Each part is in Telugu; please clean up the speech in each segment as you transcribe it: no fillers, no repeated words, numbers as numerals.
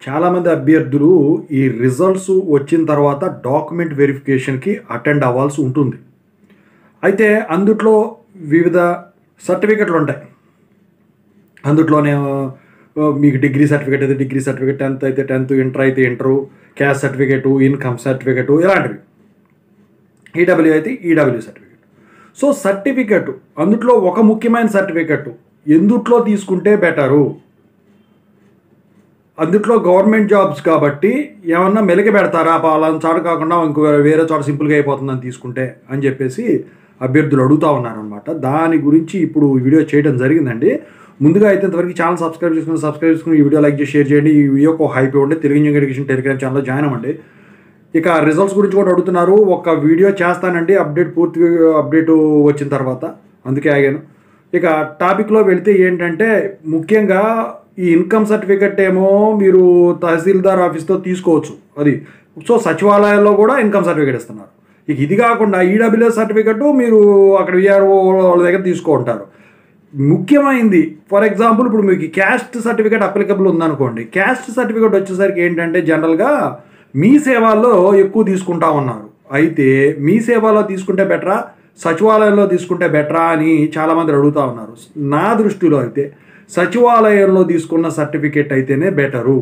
చాలామంది అభ్యర్థులు ఈ రిజల్ట్స్ వచ్చిన తర్వాత డాక్యుమెంట్ వెరిఫికేషన్కి అటెండ్ అవ్వాల్సి ఉంటుంది. అయితే అందుట్లో వివిధ సర్టిఫికెట్లు ఉంటాయి. అందుట్లోనే మీకు డిగ్రీ సర్టిఫికేట్ అయితే డిగ్రీ సర్టిఫికేట్, 10th అయితే 10th, ఇంటర్ అయితే inter, caste certificate, income certificate, ఇలాంటివి. ఈడబ్ల్యూ అయితే ఈడబ్ల్యూ సర్టిఫికేట్. సో సర్టిఫికెట్ అందుట్లో ఒక ముఖ్యమైన సర్టిఫికెట్ ఎందుట్లో తీసుకుంటే బెటరు, అందుట్లో గవర్నమెంట్ జాబ్స్ కాబట్టి ఏమన్నా మెలికి పెడతారా, పలానా చోట కాకుండా ఇంకో వేరే చోట సింపుల్గా అయిపోతుందని తీసుకుంటే అని చెప్పేసి అభ్యర్థులు అడుగుతూ ఉన్నారనమాట. దాని గురించి ఇప్పుడు వీడియో చేయడం జరిగిందండి. ముందుగా అయితే ఇంతవరకు ఛానల్ సబ్స్క్రైబ్ చేసుకుని ఈ వీడియో లైక్ చేసి షేర్ చేయండి. ఈ వీడియోకి ఒక హైప్ ఇవ్వండి. తెలుగు ఇంజనీరింగ్ ఎడ్యుకేషన్ టెలిగ్రామ్ ఛానల్లో జాయిన్ అవ్వండి. ఇక రిజల్ట్స్ గురించి కూడా అడుగుతున్నారు. ఒక వీడియో చేస్తానండి పూర్తి అప్డేట్ వచ్చిన తర్వాత, అందుకే ఆగాను. ఇక టాపిక్లో వెళితే ఏంటంటే, ముఖ్యంగా ఈ ఇన్కమ్ సర్టిఫికెట్ ఏమో మీరు తహసీల్దార్ ఆఫీస్తో తీసుకోవచ్చు అది. సో సచివాలయాల్లో కూడా ఇన్కమ్ సర్టిఫికేట్ ఇస్తున్నారు. ఇక ఇది కాకుండా ఈడబ్ల్యూఎస్ సర్టిఫికెట్ మీరు అక్కడ విఆర్ఓ వాళ్ళ దగ్గర తీసుకుంటారు. ముఖ్యమైనది ఫర్ ఎగ్జాంపుల్ ఇప్పుడు మీకు క్యాస్ట్ సర్టిఫికేట్ అప్లికబుల్ ఉందనుకోండి. క్యాస్ట్ సర్టిఫికేట్ వచ్చేసరికి ఏంటంటే జనరల్గా మీ సేవల్లో ఎక్కువ తీసుకుంటా ఉన్నారు. అయితే మీ సేవలో తీసుకుంటే బెటరా, సచివాలయంలో తీసుకుంటే బెటరా అని చాలామంది అడుగుతూ ఉన్నారు. నా దృష్టిలో అయితే సచివాలయంలో తీసుకున్న సర్టిఫికేట్ అయితేనే బెటరు.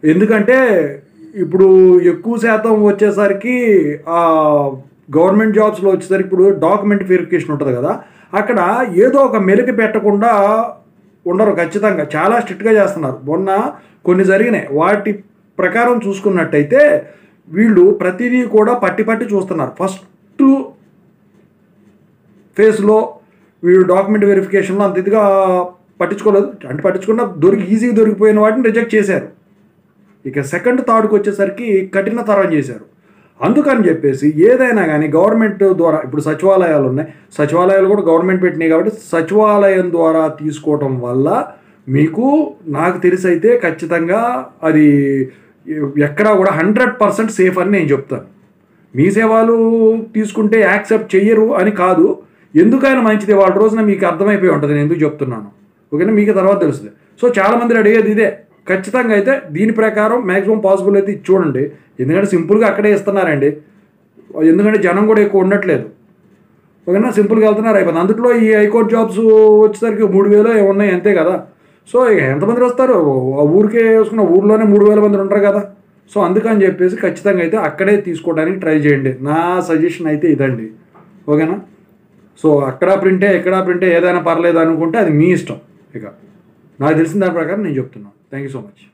ఎందుకంటే ఇప్పుడు ఎక్కువ శాతం వచ్చేసరికి గవర్నమెంట్ జాబ్స్లో వచ్చేసరికి ఇప్పుడు డాక్యుమెంట్ వెరిఫికేషన్ ఉంటుంది కదా, అక్కడ ఏదో ఒక మెలికి పెట్టకుండా ఉండరు. ఖచ్చితంగా చాలా స్ట్రిక్ట్గా చేస్తున్నారు. మొన్న కొన్ని జరిగినాయి. వాటి ప్రకారం చూసుకున్నట్టయితే వీళ్ళు ప్రతిదీ కూడా పట్టి చూస్తున్నారు. ఫస్ట్ ఫేజ్లో వీళ్ళు డాక్యుమెంట్ వెరిఫికేషన్లో అంత ఇదిగా పట్టించుకోలేదు. అంటే పట్టించుకున్న ఈజీగా దొరికిపోయిన వాటిని రిజెక్ట్ చేశారు. ఇక సెకండ్ థర్డ్కి వచ్చేసరికి కఠినతరం చేశారు. అందుకని చెప్పేసి ఏదైనా కానీ గవర్నమెంట్ ద్వారా, ఇప్పుడు సచివాలయాలు ఉన్నాయి, సచివాలయాలు కూడా గవర్నమెంట్ పెట్టినాయి కాబట్టి సచివాలయం ద్వారా తీసుకోవటం వల్ల మీకు నాకు తెలిసి అయితే ఖచ్చితంగా అది ఎక్కడా కూడా 100% సేఫ్ అని నేను చెప్తాను. మీ సేవలు తీసుకుంటే యాక్సెప్ట్ చెయ్యరు అని కాదు, ఎందుకైనా మంచిది. వాళ్ళ రోజున మీకు అర్థమైపోయి ఉంటుంది నేను ఎందుకు చెప్తున్నాను. ఓకేనా, మీకు తర్వాత తెలుస్తుంది. సో చాలామంది అడిగేది ఇదే. ఖచ్చితంగా అయితే దీని ప్రకారం మ్యాక్సిమం పాసిబుల్ అయితే ఇది చూడండి. ఎందుకంటే సింపుల్గా అక్కడే ఇస్తున్నారండి. ఎందుకంటే జనం కూడా ఎక్కువ ఉండట్లేదు. ఓకేనా, సింపుల్గా వెళ్తున్నారు, అయిపోయింది. అందులో ఈ హైకోర్టు జాబ్స్ వచ్చేసరికి 3,000 ఉన్నాయి అంతే కదా. సో ఇక ఎంతమంది వస్తారు, ఊరికే వేసుకున్న ఊర్లోనే 3,000 మంది ఉంటారు కదా. సో అందుకని చెప్పేసి ఖచ్చితంగా అయితే అక్కడే తీసుకోవడానికి ట్రై చేయండి. నా సజెషన్ అయితే ఇదండి. ఓకేనా, సో అక్కడ ప్రింటే ఎక్కడా ప్రింటే ఏదైనా పర్లేదు అనుకుంటే అది మీ ఇష్టం. ఇక నాకు తెలిసిన దాని ప్రకారం నేను చెప్తున్నాను. Thank you so much.